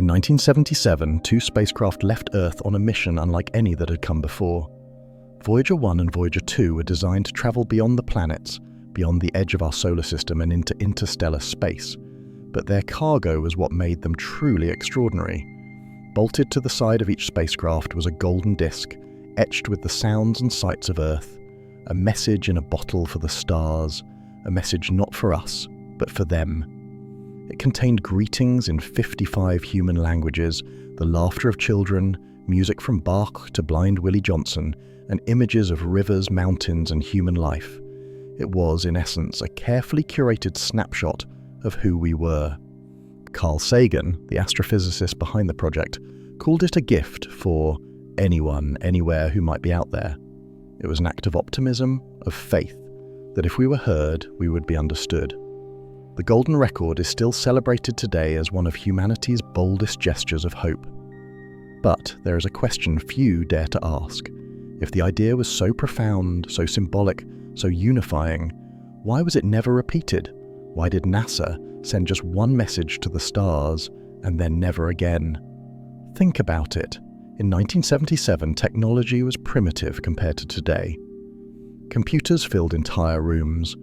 In 1977, two spacecraft left Earth on a mission unlike any that had come before. Voyager 1 and Voyager 2 were designed to travel beyond the planets, beyond the edge of our solar system and into interstellar space. But their cargo was what made them truly extraordinary. Bolted to the side of each spacecraft was a golden disc, etched with the sounds and sights of Earth, a message in a bottle for the stars, a message not for us, but for them. It contained greetings in 55 human languages, the laughter of children, music from Bach to Blind Willie Johnson, and images of rivers, mountains, and human life. It was, in essence, a carefully curated snapshot of who we were. Carl Sagan, the astrophysicist behind the project, called it a gift for anyone, anywhere who might be out there. It was an act of optimism, of faith, that if we were heard, we would be understood. The Golden Record is still celebrated today as one of humanity's boldest gestures of hope. But there is a question few dare to ask. If the idea was so profound, so symbolic, so unifying, why was it never repeated? Why did NASA send just one message to the stars and then never again? Think about it. In 1977, technology was primitive compared to today. Computers filled entire rooms,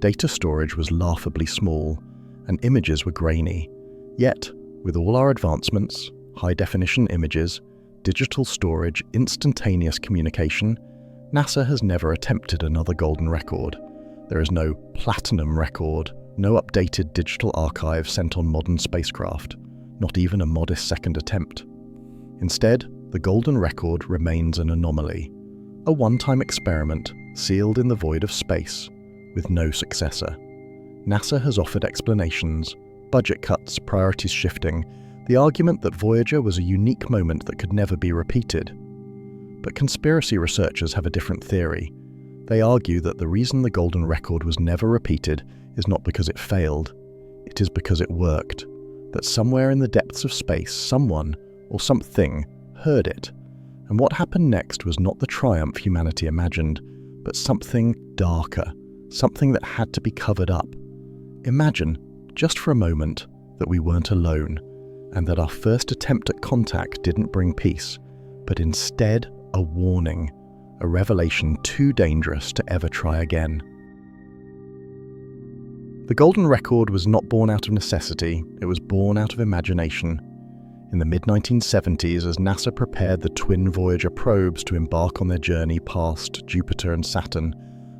data storage was laughably small, and images were grainy. Yet, with all our advancements, high-definition images, digital storage, instantaneous communication, NASA has never attempted another golden record. There is no platinum record, no updated digital archive sent on modern spacecraft, not even a modest second attempt. Instead, the golden record remains an anomaly, a one-time experiment sealed in the void of space, with no successor. NASA has offered explanations, budget cuts, priorities shifting, the argument that Voyager was a unique moment that could never be repeated. But conspiracy researchers have a different theory. They argue that the reason the golden record was never repeated is not because it failed, it is because it worked. That somewhere in the depths of space, someone or something heard it. And what happened next was not the triumph humanity imagined, but something darker, something that had to be covered up. Imagine, just for a moment, that we weren't alone, and that our first attempt at contact didn't bring peace, but instead a warning, a revelation too dangerous to ever try again. The golden record was not born out of necessity, it was born out of imagination. In the mid-1970s, as NASA prepared the twin Voyager probes to embark on their journey past Jupiter and Saturn,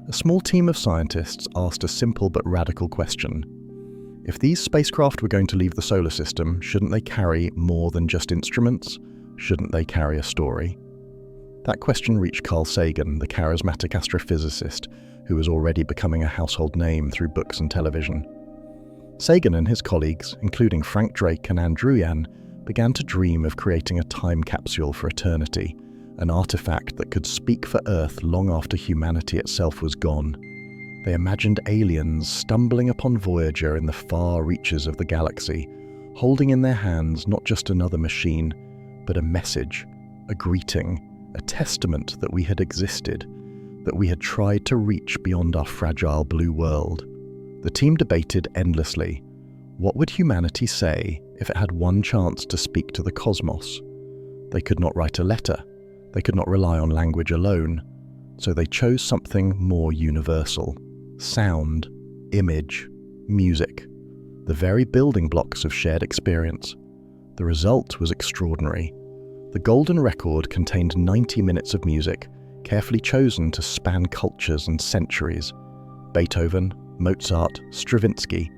a small team of scientists asked a simple but radical question. If these spacecraft were going to leave the solar system, shouldn't they carry more than just instruments? Shouldn't they carry a story? That question reached Carl Sagan, the charismatic astrophysicist, who was already becoming a household name through books and television. Sagan and his colleagues, including Frank Drake and Andrew, began to dream of creating a time capsule for eternity, an artifact that could speak for Earth long after humanity itself was gone. They imagined aliens stumbling upon Voyager in the far reaches of the galaxy, holding in their hands not just another machine, but a message, a greeting, a testament that we had existed, that we had tried to reach beyond our fragile blue world. The team debated endlessly. What would humanity say if it had one chance to speak to the cosmos? They could not write a letter. They could not rely on language alone. So they chose something more universal. Sound, image, music. The very building blocks of shared experience. The result was extraordinary. The golden record contained 90 minutes of music, carefully chosen to span cultures and centuries. Beethoven, Mozart, Stravinsky,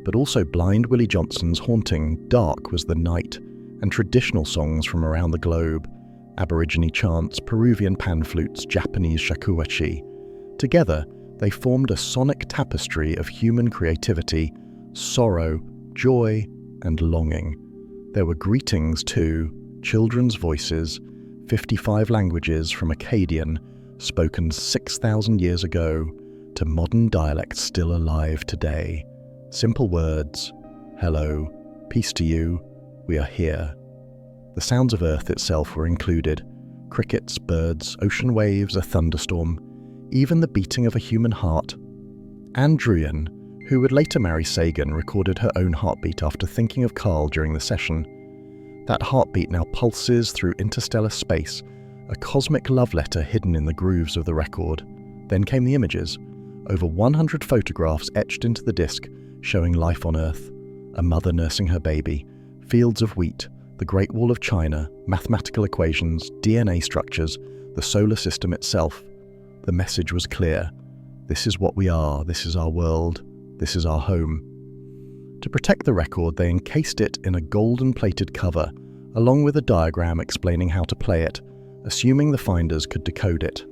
but also Blind Willie Johnson's haunting Dark Was the Night, and traditional songs from around the globe, Aborigine chants, Peruvian pan flutes, Japanese shakuhachi. Together, they formed a sonic tapestry of human creativity, sorrow, joy, and longing. There were greetings too, children's voices, 55 languages from Akkadian, spoken 6,000 years ago, to modern dialects still alive today. Simple words, hello, peace to you, we are here. The sounds of Earth itself were included. Crickets, birds, ocean waves, a thunderstorm, even the beating of a human heart. Andrew, who would later marry Sagan, recorded her own heartbeat after thinking of Carl during the session. That heartbeat now pulses through interstellar space, a cosmic love letter hidden in the grooves of the record. Then came the images, over 100 photographs etched into the disk showing life on Earth, a mother nursing her baby, fields of wheat, the Great Wall of China, mathematical equations, DNA structures, the solar system itself. The message was clear. This is what we are, this is our world, this is our home. To protect the record, they encased it in a golden-plated cover, along with a diagram explaining how to play it, assuming the finders could decode it.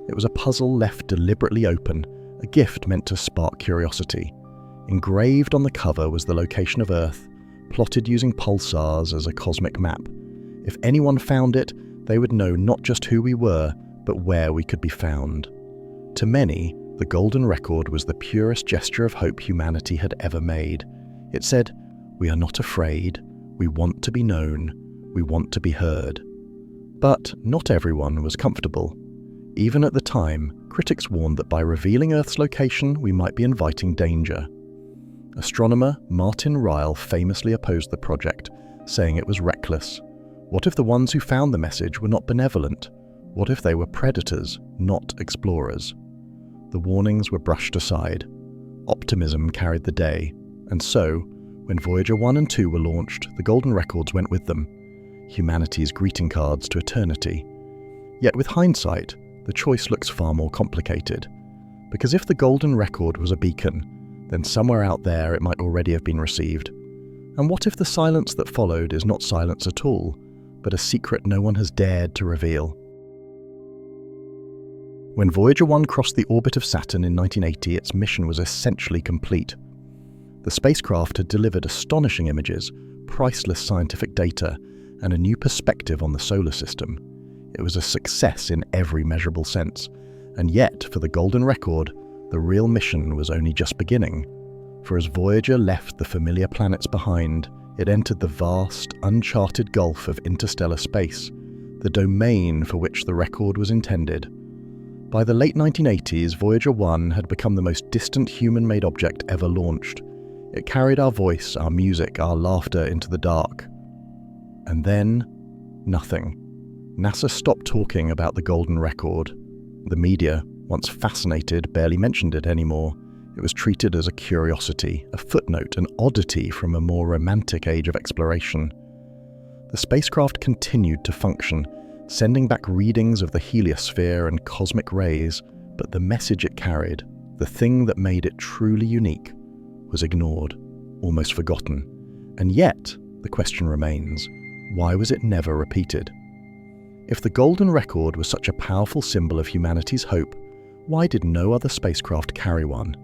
It was a puzzle left deliberately open, a gift meant to spark curiosity. Engraved on the cover was the location of Earth, plotted using pulsars as a cosmic map. If anyone found it, they would know not just who we were, but where we could be found. To many, the golden record was the purest gesture of hope humanity had ever made. It said, "We are not afraid, we want to be known, we want to be heard." But not everyone was comfortable. Even at the time, critics warned that by revealing Earth's location, we might be inviting danger. Astronomer Martin Ryle famously opposed the project, saying it was reckless. What if the ones who found the message were not benevolent? What if they were predators, not explorers? The warnings were brushed aside. Optimism carried the day, and so, when Voyager 1 and 2 were launched, the golden records went with them, humanity's greeting cards to eternity. Yet with hindsight, the choice looks far more complicated. Because if the golden record was a beacon, then somewhere out there it might already have been received. And what if the silence that followed is not silence at all, but a secret no one has dared to reveal? When Voyager 1 crossed the orbit of Saturn in 1980, its mission was essentially complete. The spacecraft had delivered astonishing images, priceless scientific data, and a new perspective on the solar system. It was a success in every measurable sense, and yet, for the golden record, the real mission was only just beginning. For as Voyager left the familiar planets behind, it entered the vast, uncharted gulf of interstellar space, the domain for which the record was intended. By the late 1980s, Voyager 1 had become the most distant human-made object ever launched. It carried our voice, our music, our laughter into the dark. And then, nothing. NASA stopped talking about the golden record. The media, once fascinated, barely mentioned it anymore. It was treated as a curiosity, a footnote, an oddity from a more romantic age of exploration. The spacecraft continued to function, sending back readings of the heliosphere and cosmic rays, but the message it carried, the thing that made it truly unique, was ignored, almost forgotten. And yet, the question remains, why was it never repeated? If the golden record was such a powerful symbol of humanity's hope, why did no other spacecraft carry one?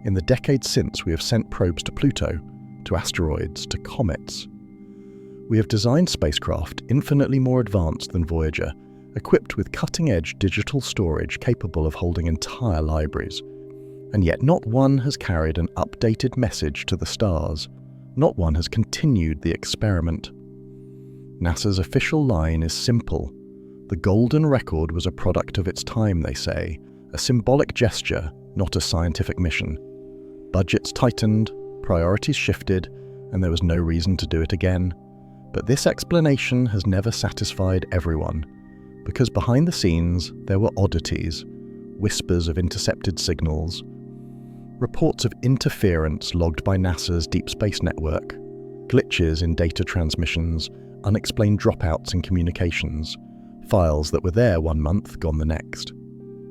In the decades since, we have sent probes to Pluto, to asteroids, to comets. We have designed spacecraft infinitely more advanced than Voyager, equipped with cutting-edge digital storage capable of holding entire libraries. And yet not one has carried an updated message to the stars. Not one has continued the experiment. NASA's official line is simple. The golden record was a product of its time, they say, a symbolic gesture, not a scientific mission. Budgets tightened, priorities shifted, and there was no reason to do it again. But this explanation has never satisfied everyone, because behind the scenes there were oddities, whispers of intercepted signals, reports of interference logged by NASA's Deep Space Network, glitches in data transmissions, unexplained dropouts in communications, files that were there one month, gone the next.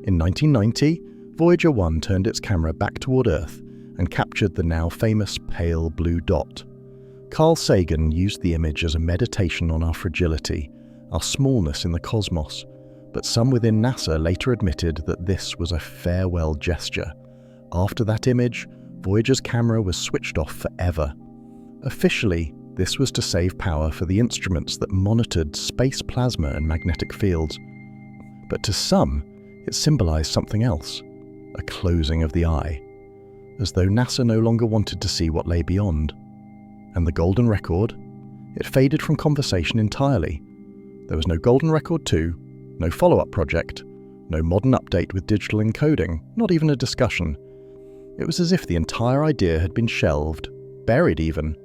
In 1990, Voyager 1 turned its camera back toward Earth and captured the now famous pale blue dot. Carl Sagan used the image as a meditation on our fragility, our smallness in the cosmos, but some within NASA later admitted that this was a farewell gesture. After that image, Voyager's camera was switched off forever. Officially, this was to save power for the instruments that monitored space plasma and magnetic fields. But to some, it symbolized something else, a closing of the eye, as though NASA no longer wanted to see what lay beyond. And the golden record? It faded from conversation entirely. There was no golden record 2, no follow-up project, no modern update with digital encoding, not even a discussion. It was as if the entire idea had been shelved, buried even.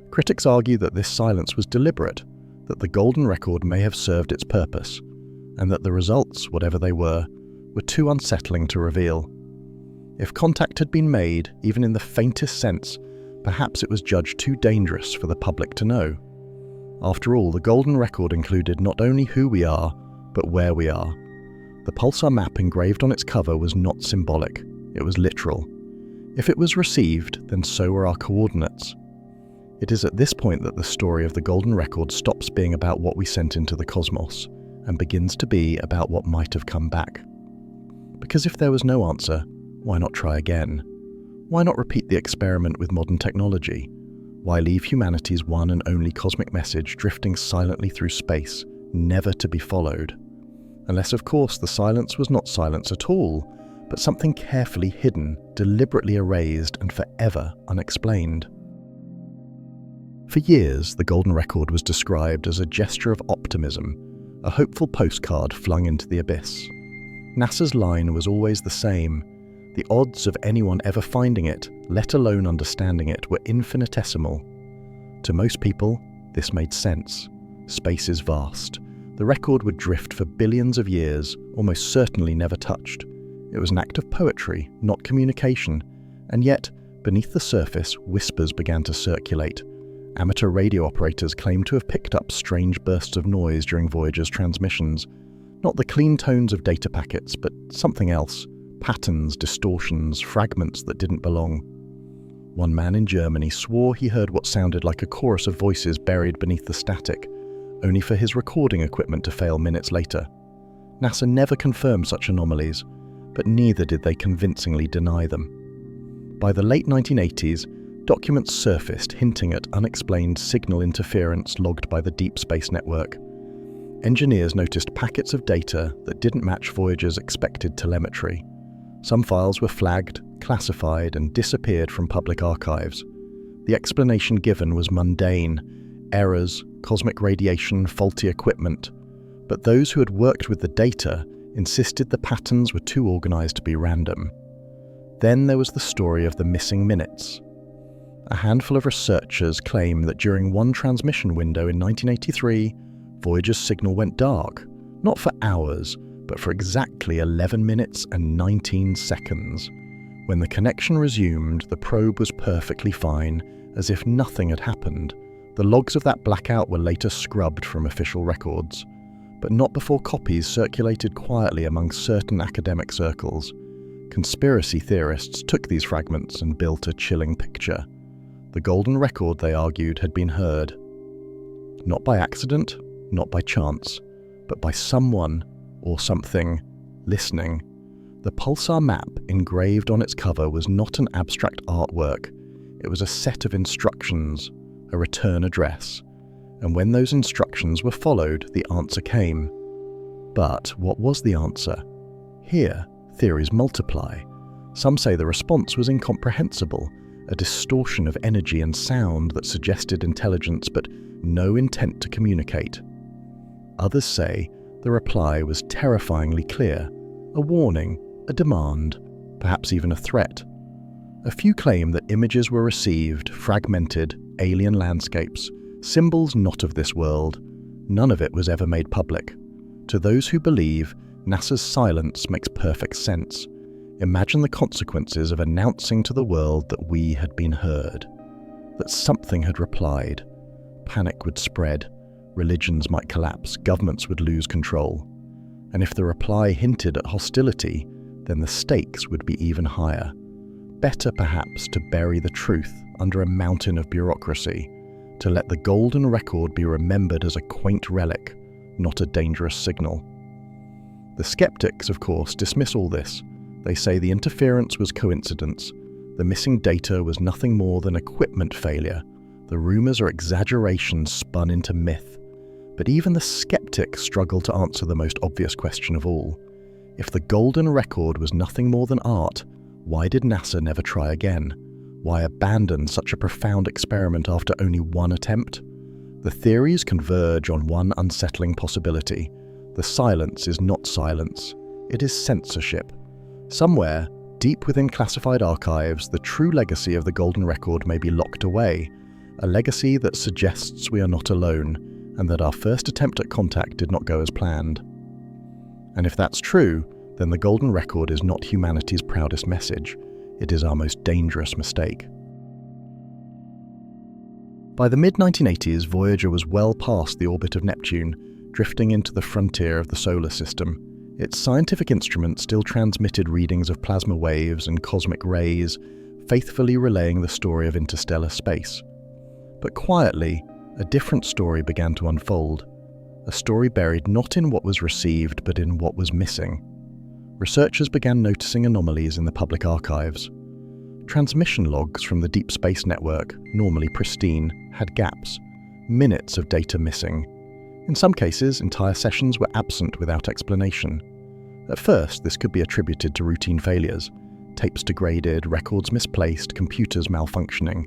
Critics argue that this silence was deliberate, that the golden record may have served its purpose, and that the results, whatever they were too unsettling to reveal. If contact had been made, even in the faintest sense, perhaps it was judged too dangerous for the public to know. After all, the golden record included not only who we are, but where we are. The pulsar map engraved on its cover was not symbolic, it was literal. If it was received, then so were our coordinates. It is at this point that the story of the golden record stops being about what we sent into the cosmos, and begins to be about what might have come back. Because if there was no answer, why not try again? Why not repeat the experiment with modern technology? Why leave humanity's one and only cosmic message drifting silently through space, never to be followed? Unless, of course, the silence was not silence at all, but something carefully hidden, deliberately erased, and forever unexplained. For years, the golden record was described as a gesture of optimism, a hopeful postcard flung into the abyss. NASA's line was always the same. The odds of anyone ever finding it, let alone understanding it, were infinitesimal. To most people, this made sense. Space is vast. The record would drift for billions of years, almost certainly never touched. It was an act of poetry, not communication. And yet, beneath the surface, whispers began to circulate. Amateur radio operators claimed to have picked up strange bursts of noise during Voyager's transmissions. Not the clean tones of data packets, but something else. Patterns, distortions, fragments that didn't belong. One man in Germany swore he heard what sounded like a chorus of voices buried beneath the static, only for his recording equipment to fail minutes later. NASA never confirmed such anomalies, but neither did they convincingly deny them. By the late 1980s, documents surfaced hinting at unexplained signal interference logged by the Deep Space Network. Engineers noticed packets of data that didn't match Voyager's expected telemetry. Some files were flagged, classified, and disappeared from public archives. The explanation given was mundane: errors, cosmic radiation, faulty equipment. But those who had worked with the data insisted the patterns were too organized to be random. Then there was the story of the missing minutes. A handful of researchers claim that during one transmission window in 1983, Voyager's signal went dark, not for hours, but for exactly 11 minutes and 19 seconds. When the connection resumed, the probe was perfectly fine, as if nothing had happened. The logs of that blackout were later scrubbed from official records, but not before copies circulated quietly among certain academic circles. Conspiracy theorists took these fragments and built a chilling picture. The golden record, they argued, had been heard. Not by accident, not by chance, but by someone or something listening. The pulsar map engraved on its cover was not an abstract artwork. It was a set of instructions, a return address. And when those instructions were followed, the answer came. But what was the answer? Here, theories multiply. Some say the response was incomprehensible, a distortion of energy and sound that suggested intelligence but no intent to communicate. Others say the reply was terrifyingly clear, a warning, a demand, perhaps even a threat. A few claim that images were received, fragmented, alien landscapes, symbols not of this world. None of it was ever made public. To those who believe, NASA's silence makes perfect sense. Imagine the consequences of announcing to the world that we had been heard, that something had replied. Panic would spread. Religions might collapse, governments would lose control. And if the reply hinted at hostility, then the stakes would be even higher. Better perhaps to bury the truth under a mountain of bureaucracy, to let the golden record be remembered as a quaint relic, not a dangerous signal. The skeptics, of course, dismiss all this. They say the interference was coincidence. The missing data was nothing more than equipment failure. The rumors are exaggerations spun into myth. But even the skeptics struggle to answer the most obvious question of all. If the golden record was nothing more than art, why did NASA never try again? Why abandon such a profound experiment after only one attempt? The theories converge on one unsettling possibility. The silence is not silence. It is censorship. Somewhere, deep within classified archives, the true legacy of the golden record may be locked away. A legacy that suggests we are not alone, and that our first attempt at contact did not go as planned. And if that's true, then the golden record is not humanity's proudest message, it is our most dangerous mistake. By the mid-1980s, Voyager was well past the orbit of Neptune, drifting into the frontier of the solar system. Its scientific instruments still transmitted readings of plasma waves and cosmic rays, faithfully relaying the story of interstellar space. But quietly, a different story began to unfold. A story buried not in what was received, but in what was missing. Researchers began noticing anomalies in the public archives. Transmission logs from the Deep Space Network, normally pristine, had gaps, minutes of data missing. In some cases, entire sessions were absent without explanation. At first, this could be attributed to routine failures, tapes degraded, records misplaced, computers malfunctioning.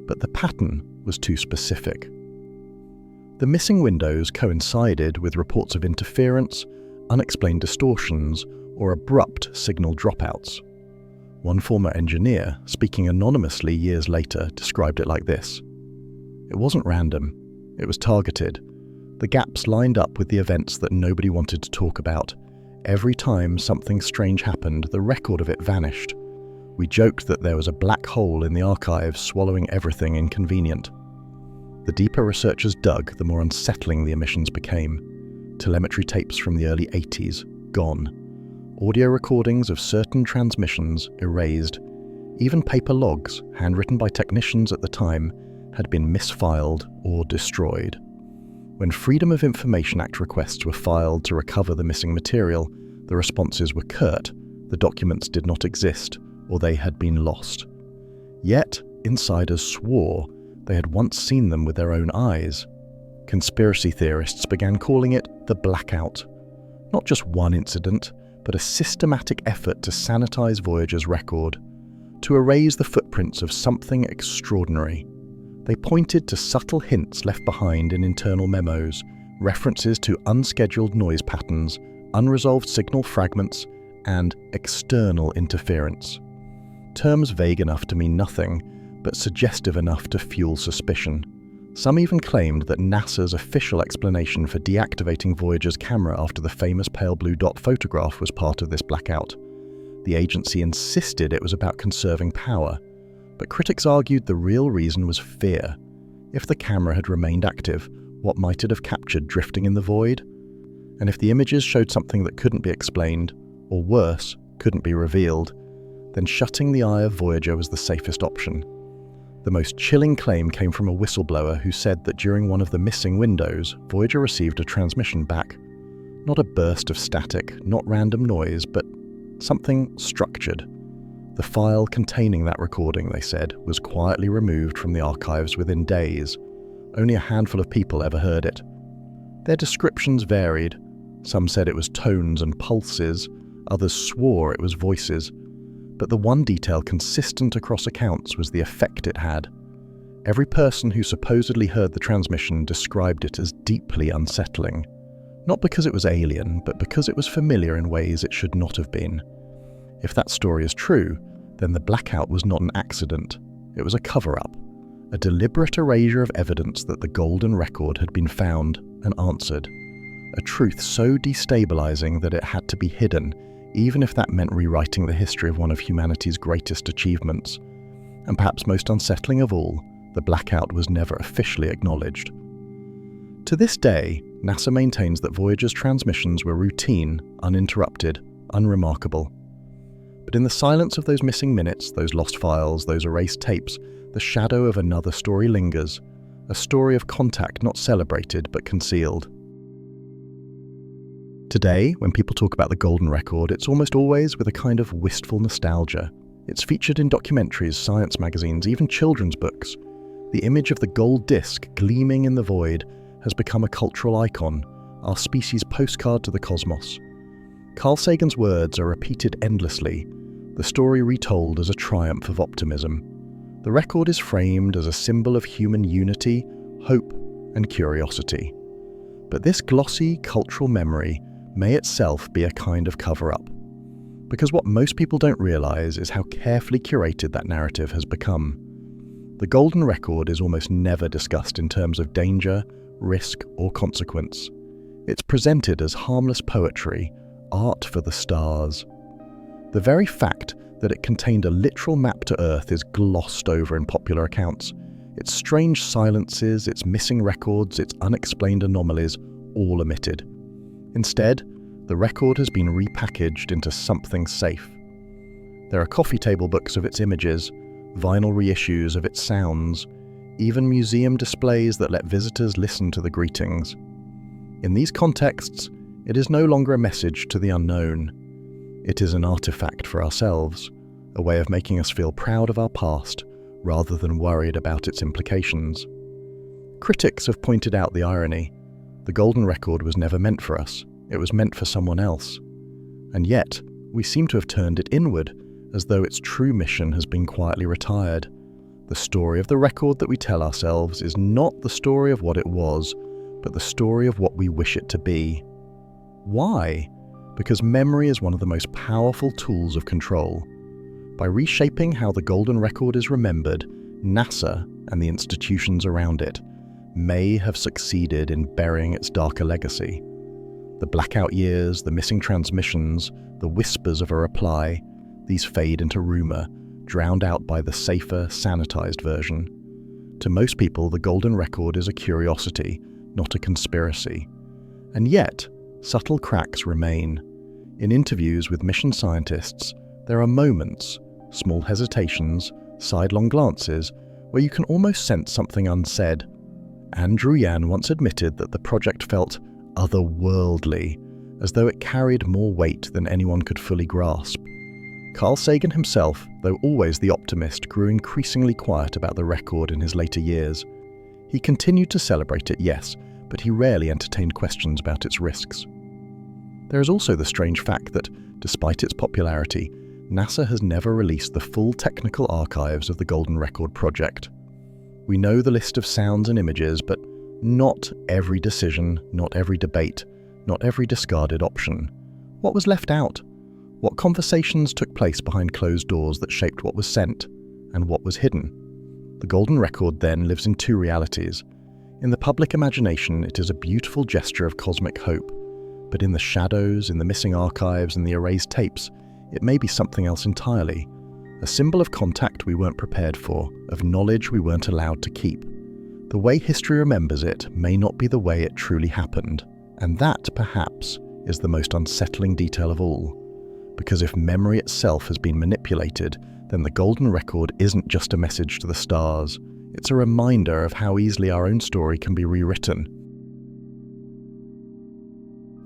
But the pattern was too specific. The missing windows coincided with reports of interference, unexplained distortions, or abrupt signal dropouts. One former engineer, speaking anonymously years later, described it like this: "It wasn't random, it was targeted. The gaps lined up with the events that nobody wanted to talk about. Every time something strange happened, the record of it vanished. We joked that there was a black hole in the archives swallowing everything inconvenient." The deeper researchers dug, the more unsettling the omissions became. Telemetry tapes from the early 80s, gone. Audio recordings of certain transmissions, erased. Even paper logs, handwritten by technicians at the time, had been misfiled or destroyed. When Freedom of Information Act requests were filed to recover the missing material, the responses were curt: the documents did not exist, or they had been lost. Yet, insiders swore they had once seen them with their own eyes. Conspiracy theorists began calling it the blackout. Not just one incident, but a systematic effort to sanitize Voyager's record, to erase the footprints of something extraordinary. They pointed to subtle hints left behind in internal memos, references to unscheduled noise patterns, unresolved signal fragments, and external interference. Terms vague enough to mean nothing, but suggestive enough to fuel suspicion. Some even claimed that NASA's official explanation for deactivating Voyager's camera after the famous pale blue dot photograph was part of this blackout. The agency insisted it was about conserving power, but critics argued the real reason was fear. If the camera had remained active, what might it have captured drifting in the void? And if the images showed something that couldn't be explained, or worse, couldn't be revealed, then shutting the eye of Voyager was the safest option. The most chilling claim came from a whistleblower who said that during one of the missing windows, Voyager received a transmission back. Not a burst of static, not random noise, but something structured. The file containing that recording, they said, was quietly removed from the archives within days. Only a handful of people ever heard it. Their descriptions varied. Some said it was tones and pulses, others swore it was voices. But the one detail consistent across accounts was the effect it had. Every person who supposedly heard the transmission described it as deeply unsettling. Not because it was alien, but because it was familiar in ways it should not have been. If that story is true, then the blackout was not an accident. It was a cover-up, a deliberate erasure of evidence that the golden record had been found and answered. A truth so destabilizing that it had to be hidden, even if that meant rewriting the history of one of humanity's greatest achievements. And perhaps most unsettling of all, the blackout was never officially acknowledged. To this day, NASA maintains that Voyager's transmissions were routine, uninterrupted, unremarkable. But in the silence of those missing minutes, those lost files, those erased tapes, the shadow of another story lingers, a story of contact not celebrated but concealed. Today, when people talk about the golden record, it's almost always with a kind of wistful nostalgia. It's featured in documentaries, science magazines, even children's books. The image of the gold disc gleaming in the void has become a cultural icon, our species' postcard to the cosmos. Carl Sagan's words are repeated endlessly, the story retold as a triumph of optimism. The record is framed as a symbol of human unity, hope, and curiosity. But this glossy cultural memory may itself be a kind of cover-up. Because what most people don't realize is how carefully curated that narrative has become. The golden record is almost never discussed in terms of danger, risk, or consequence. It's presented as harmless poetry, art for the stars. The very fact that it contained a literal map to Earth is glossed over in popular accounts. Its strange silences, its missing records, its unexplained anomalies, all omitted. Instead, the record has been repackaged into something safe. There are coffee table books of its images, vinyl reissues of its sounds, even museum displays that let visitors listen to the greetings. In these contexts, it is no longer a message to the unknown. It is an artifact for ourselves, a way of making us feel proud of our past rather than worried about its implications. Critics have pointed out the irony. The golden record was never meant for us. It was meant for someone else. And yet, we seem to have turned it inward, as though its true mission has been quietly retired. The story of the record that we tell ourselves is not the story of what it was, but the story of what we wish it to be. Why? Because memory is one of the most powerful tools of control. By reshaping how the golden record is remembered, NASA and the institutions around it may have succeeded in burying its darker legacy. The blackout years, the missing transmissions, the whispers of a reply, these fade into rumor, drowned out by the safer, sanitized version. To most people, the golden record is a curiosity, not a conspiracy. And yet, subtle cracks remain. In interviews with mission scientists, there are moments, small hesitations, sidelong glances, where you can almost sense something unsaid. Andrew Yan once admitted that the project felt otherworldly, as though it carried more weight than anyone could fully grasp. Carl Sagan himself, though always the optimist, grew increasingly quiet about the record in his later years. He continued to celebrate it, yes, but he rarely entertained questions about its risks. There is also the strange fact that, despite its popularity, NASA has never released the full technical archives of the Golden Record project. We know the list of sounds and images, but not every decision, not every debate, not every discarded option. What was left out? What conversations took place behind closed doors that shaped what was sent, and what was hidden? The Golden Record then lives in two realities. In the public imagination, it is a beautiful gesture of cosmic hope, but in the shadows, in the missing archives, and the erased tapes, it may be something else entirely. A symbol of contact we weren't prepared for, of knowledge we weren't allowed to keep. The way history remembers it may not be the way it truly happened, and that, perhaps, is the most unsettling detail of all. Because if memory itself has been manipulated, then the Golden Record isn't just a message to the stars. It's a reminder of how easily our own story can be rewritten.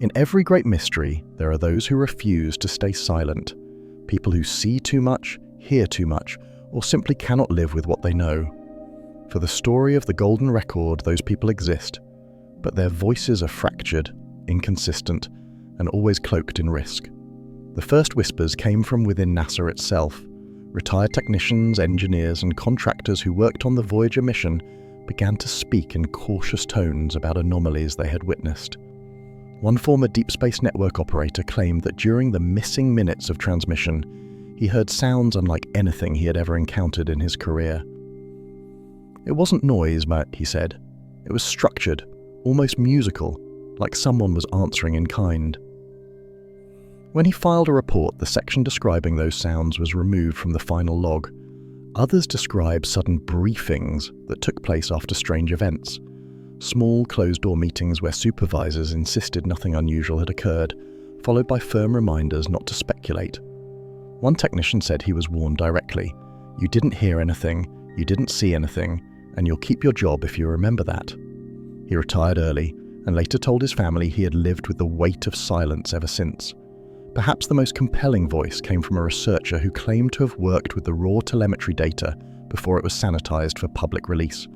In every great mystery, there are those who refuse to stay silent. People who see too much, hear too much, or simply cannot live with what they know. For the story of the Golden Record, those people exist, but their voices are fractured, inconsistent, and always cloaked in risk. The first whispers came from within NASA itself. Retired technicians, engineers, and contractors who worked on the Voyager mission began to speak in cautious tones about anomalies they had witnessed. One former Deep Space Network operator claimed that during the missing minutes of transmission, he heard sounds unlike anything he had ever encountered in his career. It wasn't noise, he said. It was structured, almost musical, like someone was answering in kind. When he filed a report, the section describing those sounds was removed from the final log. Others describe sudden briefings that took place after strange events. Small, closed-door meetings where supervisors insisted nothing unusual had occurred, followed by firm reminders not to speculate. One technician said he was warned directly. You didn't hear anything, you didn't see anything, and you'll keep your job if you remember that. He retired early, and later told his family he had lived with the weight of silence ever since. Perhaps the most compelling voice came from a researcher who claimed to have worked with the raw telemetry data before it was sanitized for public release.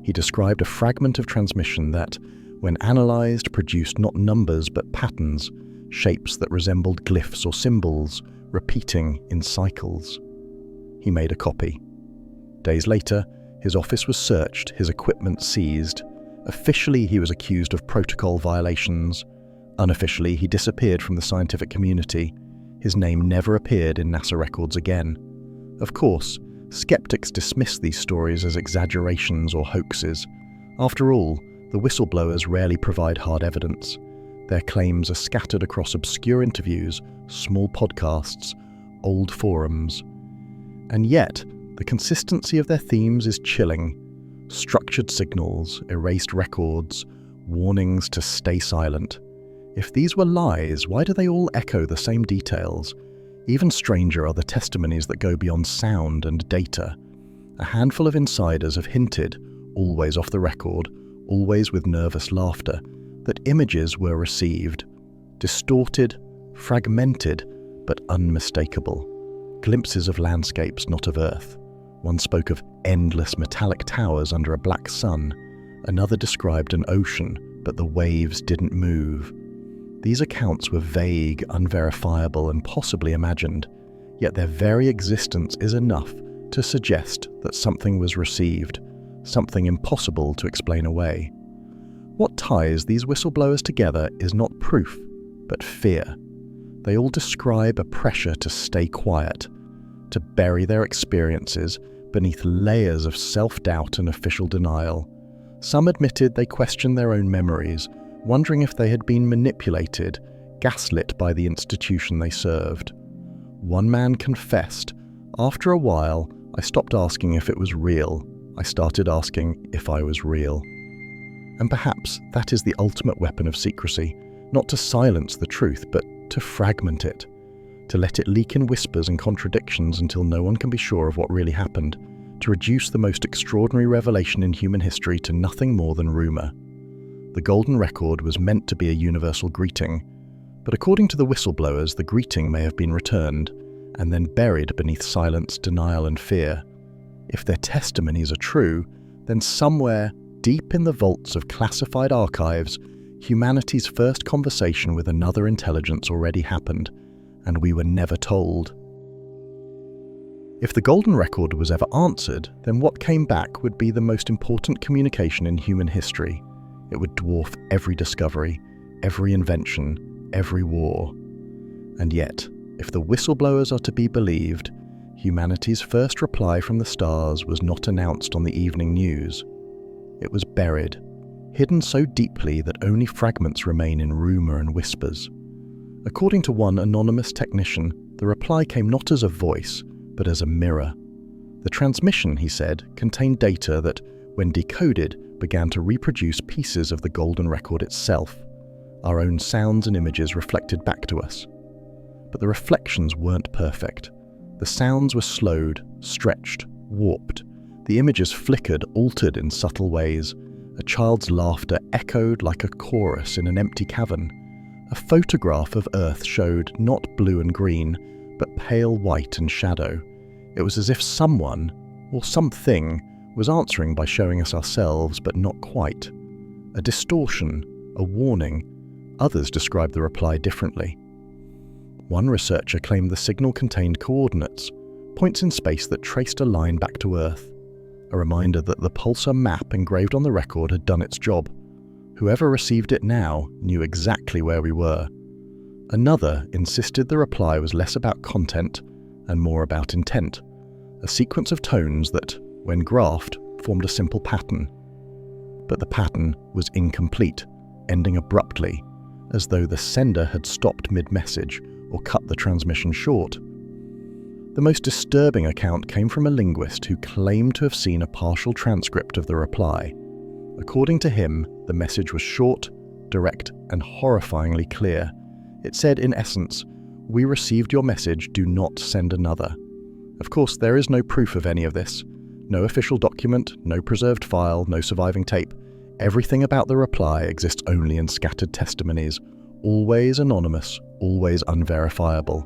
He described a fragment of transmission that, when analyzed, produced not numbers but patterns, shapes that resembled glyphs or symbols, repeating in cycles. He made a copy. Days later, his office was searched, his equipment seized. Officially, he was accused of protocol violations. Unofficially, he disappeared from the scientific community. His name never appeared in NASA records again. Of course, skeptics dismiss these stories as exaggerations or hoaxes. After all, The whistleblowers rarely provide hard evidence. Their claims are scattered across obscure interviews, small podcasts, old forums. And yet, the consistency of their themes is chilling. Structured signals, erased records, warnings to stay silent. If these were lies, why do they all echo the same details? Even stranger are the testimonies that go beyond sound and data. A handful of insiders have hinted, always off the record, always with nervous laughter, that images were received, distorted, fragmented, but unmistakable. Glimpses of landscapes not of Earth. One spoke of endless metallic towers under a black sun. Another described an ocean, but the waves didn't move. These accounts were vague, unverifiable, and possibly imagined, yet their very existence is enough to suggest that something was received, something impossible to explain away. What ties these whistleblowers together is not proof, but fear. They all describe a pressure to stay quiet, to bury their experiences beneath layers of self-doubt and official denial. Some admitted they questioned their own memories, wondering if they had been manipulated, gaslit by the institution they served. One man confessed, "After a while, I stopped asking if it was real. I started asking if I was real." And perhaps that is the ultimate weapon of secrecy, not to silence the truth, but to fragment it, to let it leak in whispers and contradictions until no one can be sure of what really happened, to reduce the most extraordinary revelation in human history to nothing more than rumor. The golden record was meant to be a universal greeting, but according to the whistleblowers, the greeting may have been returned, and then buried beneath silence, denial, and fear. If their testimonies are true, then somewhere, deep in the vaults of classified archives, humanity's first conversation with another intelligence already happened, and we were never told. If the golden record was ever answered, then what came back would be the most important communication in human history. It would dwarf every discovery, every invention, every war. And yet, if the whistleblowers are to be believed, humanity's first reply from the stars was not announced on the evening news. It was buried, hidden so deeply that only fragments remain in rumor and whispers. According to one anonymous technician, the reply came not as a voice, but as a mirror. The transmission, he said, contained data that, when decoded, began to reproduce pieces of the golden record itself, our own sounds and images reflected back to us. But the reflections weren't perfect. The sounds were slowed, stretched, warped. The images flickered, altered in subtle ways. A child's laughter echoed like a chorus in an empty cavern. A photograph of Earth showed not blue and green, but pale white and shadow. It was as if someone, or something, was answering by showing us ourselves, but not quite. A distortion, a warning. Others described the reply differently. One researcher claimed the signal contained coordinates, points in space that traced a line back to Earth, a reminder that the pulsar map engraved on the record had done its job. Whoever received it now knew exactly where we were. Another insisted the reply was less about content and more about intent, a sequence of tones that, when graphed, formed a simple pattern. But the pattern was incomplete, ending abruptly, as though the sender had stopped mid-message or cut the transmission short. The most disturbing account came from a linguist who claimed to have seen a partial transcript of the reply. According to him, the message was short, direct, and horrifyingly clear. It said, in essence, "We received your message, do not send another." Of course, there is no proof of any of this. No official document, no preserved file, no surviving tape. Everything about the reply exists only in scattered testimonies, always anonymous, always unverifiable.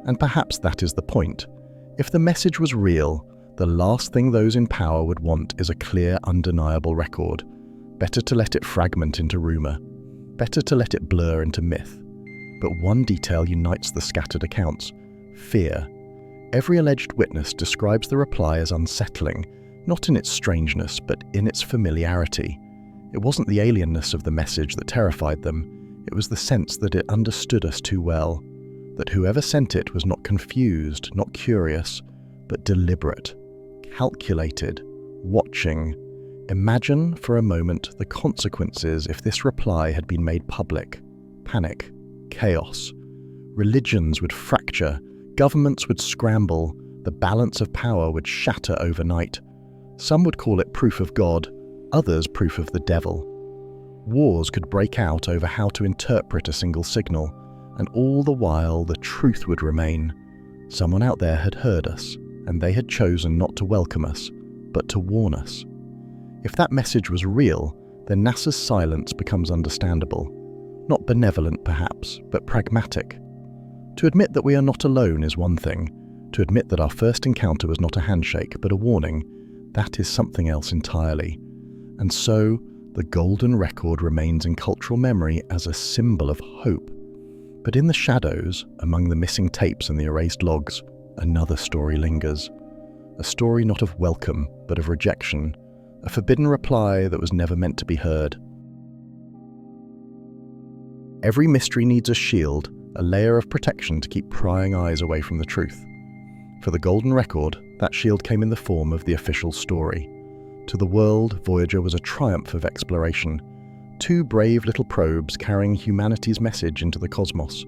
And perhaps that is the point. If the message was real, the last thing those in power would want is a clear, undeniable record. Better to let it fragment into rumor. Better to let it blur into myth. But one detail unites the scattered accounts: fear. Every alleged witness describes the reply as unsettling, not in its strangeness, but in its familiarity. It wasn't the alienness of the message that terrified them, it was the sense that it understood us too well, that whoever sent it was not confused, not curious, but deliberate, calculated, watching, Imagine for a moment the consequences if this reply had been made public. Panic, chaos. Religions would fracture, governments would scramble, the balance of power would shatter overnight. Some would call it proof of God, others proof of the devil. Wars could break out over how to interpret a single signal, and all the while the truth would remain. Someone out there had heard us, and they had chosen not to welcome us, but to warn us. If that message was real, then NASA's silence becomes understandable. Not benevolent, perhaps, but pragmatic. To admit that we are not alone is one thing. To admit that our first encounter was not a handshake, but a warning, that is something else entirely. And so, the golden record remains in cultural memory as a symbol of hope. But in the shadows, among the missing tapes and the erased logs, another story lingers. A story not of welcome, but of rejection. A forbidden reply that was never meant to be heard. Every mystery needs a shield, a layer of protection to keep prying eyes away from the truth. For the golden record, that shield came in the form of the official story. To the world, Voyager was a triumph of exploration. 2 brave little probes carrying humanity's message into the cosmos.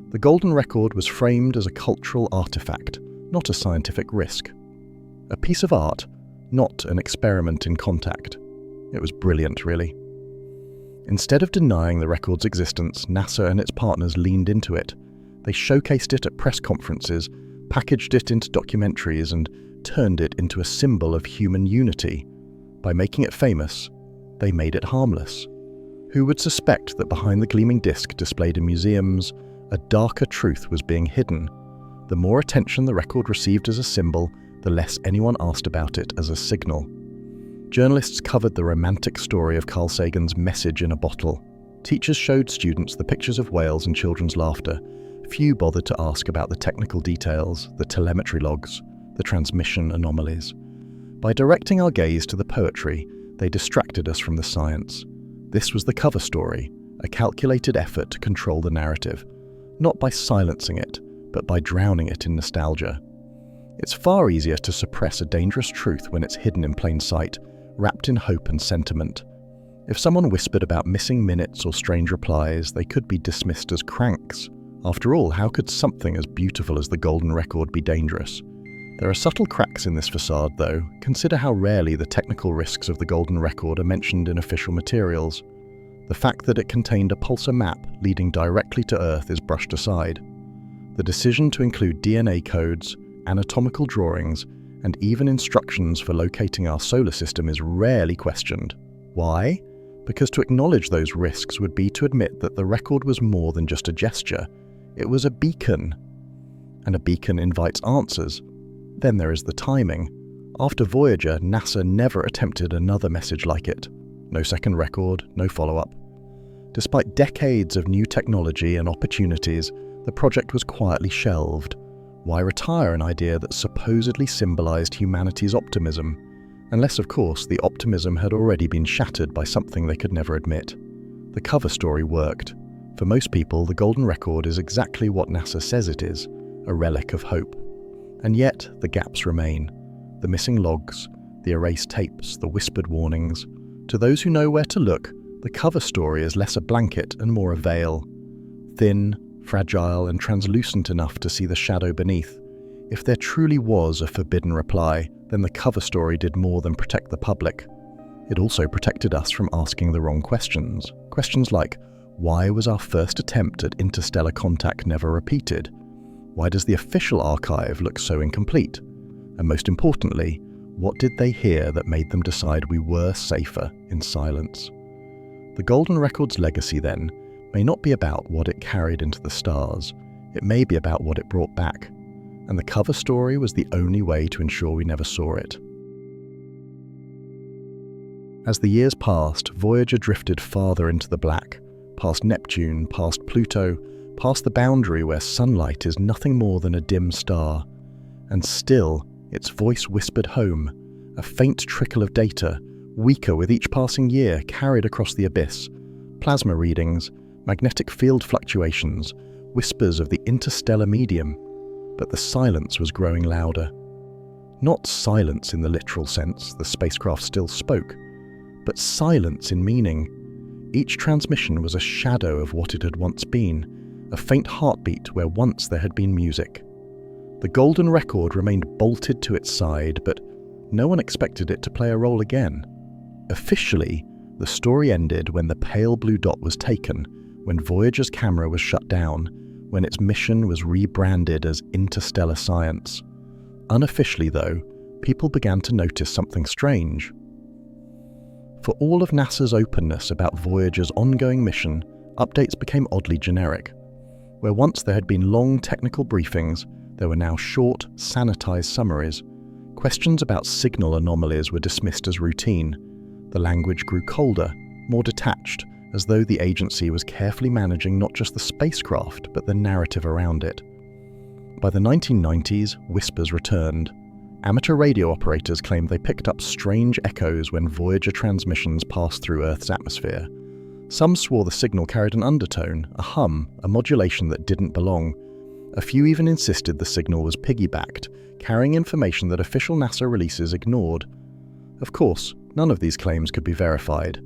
The golden record was framed as a cultural artifact, not a scientific risk. A piece of art, not an experiment in contact. It was brilliant, really. Instead of denying the record's existence, NASA and its partners leaned into it. They showcased it at press conferences, packaged it into documentaries, and turned it into a symbol of human unity. By making it famous, they made it harmless. Who would suspect that behind the gleaming disc displayed in museums, a darker truth was being hidden? The more attention the record received as a symbol, the less anyone asked about it as a signal. Journalists covered the romantic story of Carl Sagan's message in a bottle. Teachers showed students the pictures of whales and children's laughter. Few bothered to ask about the technical details, the telemetry logs, the transmission anomalies. By directing our gaze to the poetry, they distracted us from the science. This was the cover story, a calculated effort to control the narrative, not by silencing it, but by drowning it in nostalgia. It's far easier to suppress a dangerous truth when it's hidden in plain sight, wrapped in hope and sentiment. If someone whispered about missing minutes or strange replies, they could be dismissed as cranks. After all, how could something as beautiful as the golden record be dangerous? There are subtle cracks in this facade, though. Consider how rarely the technical risks of the golden record are mentioned in official materials. The fact that it contained a pulsar map leading directly to Earth is brushed aside. The decision to include DNA codes, anatomical drawings, and even instructions for locating our solar system is rarely questioned. Why? Because to acknowledge those risks would be to admit that the record was more than just a gesture. It was a beacon. And a beacon invites answers. Then there is the timing. After Voyager, NASA never attempted another message like it. No second record, no follow-up. Despite decades of new technology and opportunities, the project was quietly shelved. Why retire an idea that supposedly symbolized humanity's optimism? Unless, of course, the optimism had already been shattered by something they could never admit. The cover story worked. For most people, the golden record is exactly what NASA says it is, a relic of hope. And yet, the gaps remain. The missing logs, the erased tapes, the whispered warnings. To those who know where to look, the cover story is less a blanket and more a veil. Thin, fragile, and translucent enough to see the shadow beneath. If there truly was a forbidden reply, then the cover story did more than protect the public. It also protected us from asking the wrong questions. Questions like, why was our first attempt at interstellar contact never repeated? Why does the official archive look so incomplete? And most importantly, what did they hear that made them decide we were safer in silence? The golden record's legacy, then, may not be about what it carried into the stars. It may be about what it brought back. And the cover story was the only way to ensure we never saw it. As the years passed, Voyager drifted farther into the black, past Neptune, past Pluto, past the boundary where sunlight is nothing more than a dim star. And still, its voice whispered home, a faint trickle of data, weaker with each passing year, carried across the abyss. Plasma readings, magnetic field fluctuations, whispers of the interstellar medium. But the silence was growing louder. Not silence in the literal sense, the spacecraft still spoke, but silence in meaning. Each transmission was a shadow of what it had once been, a faint heartbeat where once there had been music. The golden record remained bolted to its side, but no one expected it to play a role again. Officially, the story ended when the pale blue dot was taken, when Voyager's camera was shut down, when its mission was rebranded as Interstellar Science. Unofficially, though, people began to notice something strange. For all of NASA's openness about Voyager's ongoing mission, updates became oddly generic. Where once there had been long technical briefings, there were now short, sanitized summaries. Questions about signal anomalies were dismissed as routine. The language grew colder, more detached, as though the agency was carefully managing not just the spacecraft, but the narrative around it. By the 1990s, whispers returned. Amateur radio operators claimed they picked up strange echoes when Voyager transmissions passed through Earth's atmosphere. Some swore the signal carried an undertone, a hum, a modulation that didn't belong. A few even insisted the signal was piggybacked, carrying information that official NASA releases ignored. Of course, none of these claims could be verified,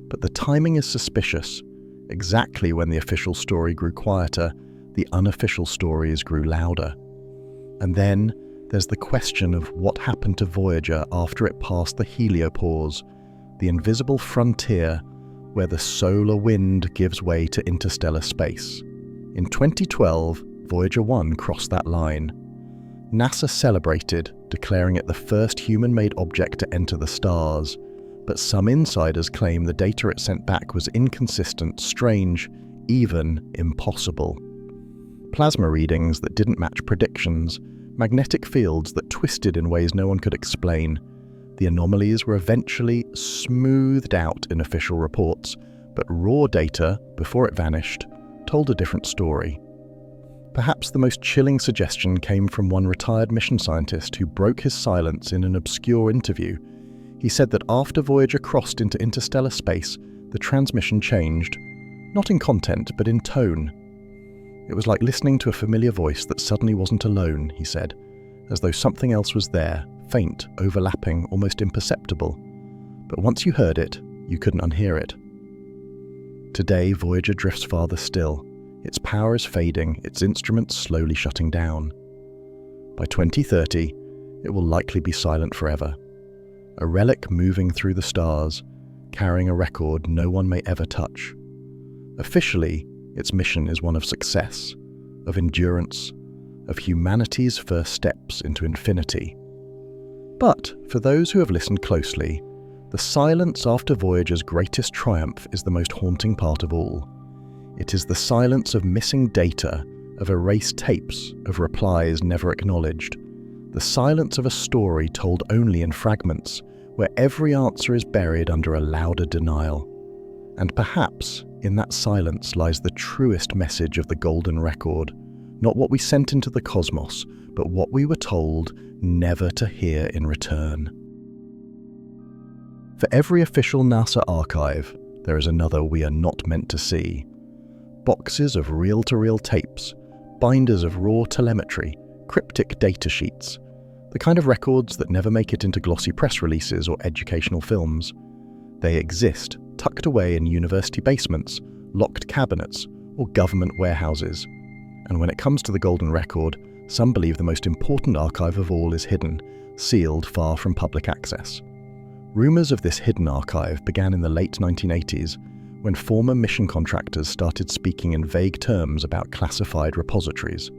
but the timing is suspicious. Exactly when the official story grew quieter, the unofficial stories grew louder. And then, there's the question of what happened to Voyager after it passed the heliopause, the invisible frontier where the solar wind gives way to interstellar space. In 2012, Voyager 1 crossed that line. NASA celebrated, declaring it the first human-made object to enter the stars, but some insiders claim the data it sent back was inconsistent, strange, even impossible. Plasma readings that didn't match predictions, magnetic fields that twisted in ways no one could explain. The anomalies were eventually smoothed out in official reports, but raw data, before it vanished, told a different story. Perhaps the most chilling suggestion came from one retired mission scientist who broke his silence in an obscure interview. He said that after Voyager crossed into interstellar space, the transmission changed, not in content, but in tone. It was like listening to a familiar voice that suddenly wasn't alone, he said, as though something else was there, faint, overlapping, almost imperceptible. But once you heard it, you couldn't unhear it. Today, Voyager drifts farther still. Its power is fading, its instruments slowly shutting down. By 2030, it will likely be silent forever. A relic moving through the stars, carrying a record no one may ever touch. Officially, its mission is one of success, of endurance, of humanity's first steps into infinity. But for those who have listened closely, the silence after Voyager's greatest triumph is the most haunting part of all. It is the silence of missing data, of erased tapes, of replies never acknowledged. The silence of a story told only in fragments, where every answer is buried under a louder denial. And perhaps, in that silence lies the truest message of the golden record, not what we sent into the cosmos, but what we were told never to hear in return. For every official NASA archive, there is another we are not meant to see. Boxes of reel-to-reel tapes, binders of raw telemetry, cryptic data sheets, the kind of records that never make it into glossy press releases or educational films. They exist, tucked away in university basements, locked cabinets, or government warehouses. And when it comes to the golden record, some believe the most important archive of all is hidden, sealed far from public access. Rumors of this hidden archive began in the late 1980s, when former mission contractors started speaking in vague terms about classified repositories.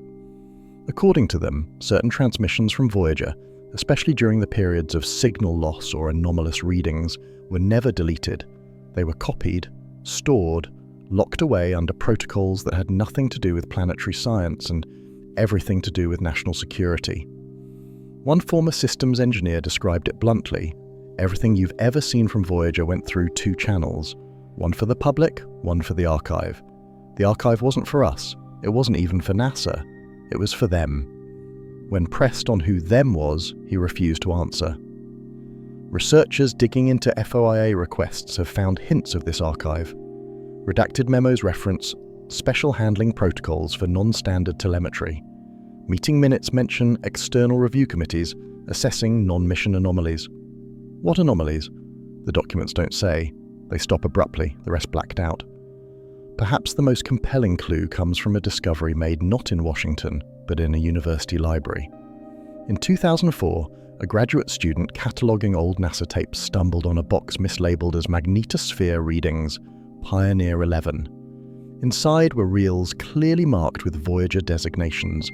According to them, certain transmissions from Voyager, especially during the periods of signal loss or anomalous readings, were never deleted. They were copied, stored, locked away under protocols that had nothing to do with planetary science and everything to do with national security. One former systems engineer described it bluntly: everything you've ever seen from Voyager went through two channels, one for the public, one for the archive. The archive wasn't for us, it wasn't even for NASA, it was for them. When pressed on who them was, he refused to answer. Researchers digging into FOIA requests have found hints of this archive. Redacted memos reference special handling protocols for non-standard telemetry. Meeting minutes mention external review committees assessing non-mission anomalies. What anomalies? The documents don't say. They stop abruptly, the rest blacked out. Perhaps the most compelling clue comes from a discovery made not in Washington, but in a university library. In 2004, a graduate student cataloguing old NASA tapes stumbled on a box mislabeled as magnetosphere readings, Pioneer 11. Inside were reels clearly marked with Voyager designations.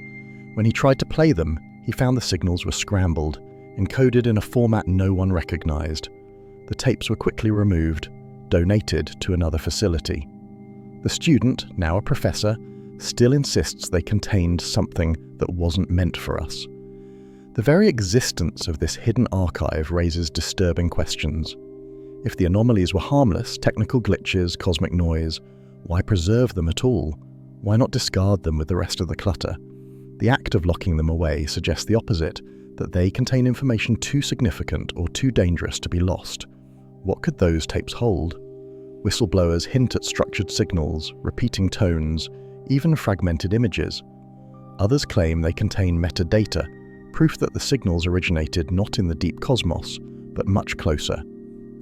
When he tried to play them, he found the signals were scrambled, encoded in a format no one recognized. The tapes were quickly removed, donated to another facility. The student, now a professor, still insists they contained something that wasn't meant for us. The very existence of this hidden archive raises disturbing questions. If the anomalies were harmless, technical glitches, cosmic noise, why preserve them at all? Why not discard them with the rest of the clutter? The act of locking them away suggests the opposite, that they contain information too significant or too dangerous to be lost. What could those tapes hold? Whistleblowers hint at structured signals, repeating tones, even fragmented images. Others claim they contain metadata, proof that the signals originated not in the deep cosmos, but much closer,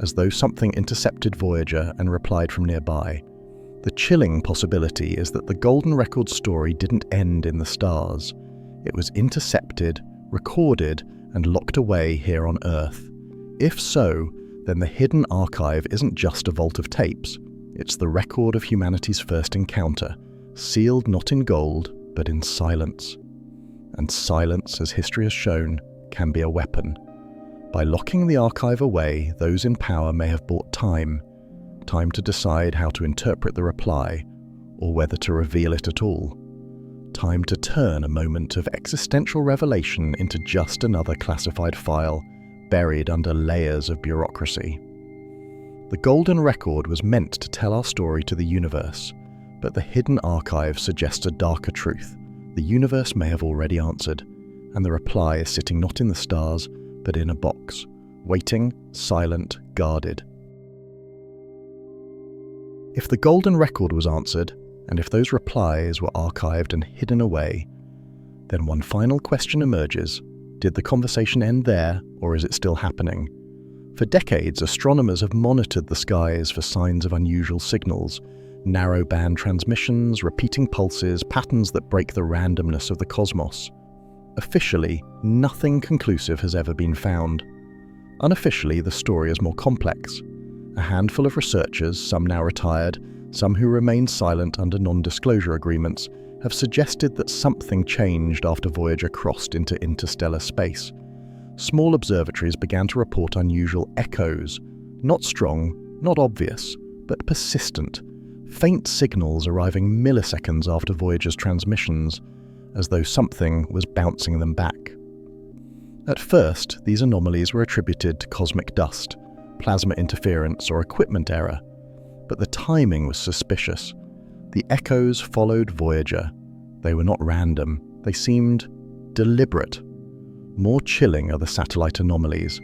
as though something intercepted Voyager and replied from nearby. The chilling possibility is that the Golden Record story didn't end in the stars. It was intercepted, recorded, and locked away here on Earth. If so, then the hidden archive isn't just a vault of tapes. It's the record of humanity's first encounter, sealed not in gold, but in silence. And silence, as history has shown, can be a weapon. By locking the archive away, those in power may have bought time to decide how to interpret the reply, or whether to reveal it at all. Time to turn a moment of existential revelation into just another classified file, buried under layers of bureaucracy. The Golden Record was meant to tell our story to the universe, but the hidden archive suggests a darker truth. The universe may have already answered, and the reply is sitting not in the stars, but in a box, waiting, silent, guarded. If the Golden Record was answered, and if those replies were archived and hidden away, then one final question emerges. Did the conversation end there, or is it still happening? For decades, astronomers have monitored the skies for signs of unusual signals, narrow-band transmissions, repeating pulses, patterns that break the randomness of the cosmos. Officially, nothing conclusive has ever been found. Unofficially, the story is more complex. A handful of researchers, some now retired, some who remain silent under non-disclosure agreements, have suggested that something changed after Voyager crossed into interstellar space. Small observatories began to report unusual echoes, not strong, not obvious, but persistent, faint signals arriving milliseconds after Voyager's transmissions, as though something was bouncing them back. At first, these anomalies were attributed to cosmic dust, plasma interference, or equipment error, but the timing was suspicious. The echoes followed Voyager. They were not random, they seemed deliberate. More chilling are the satellite anomalies.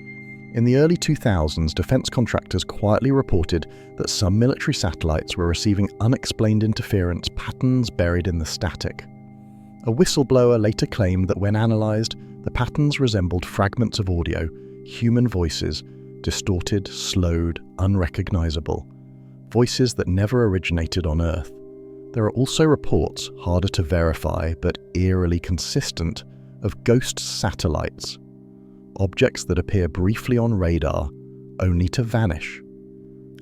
In the early 2000s, defense contractors quietly reported that some military satellites were receiving unexplained interference patterns buried in the static. A whistleblower later claimed that when analyzed, the patterns resembled fragments of audio, human voices, distorted, slowed, unrecognizable. Voices that never originated on Earth. There are also reports, harder to verify but eerily consistent, of ghost satellites. Objects that appear briefly on radar, only to vanish.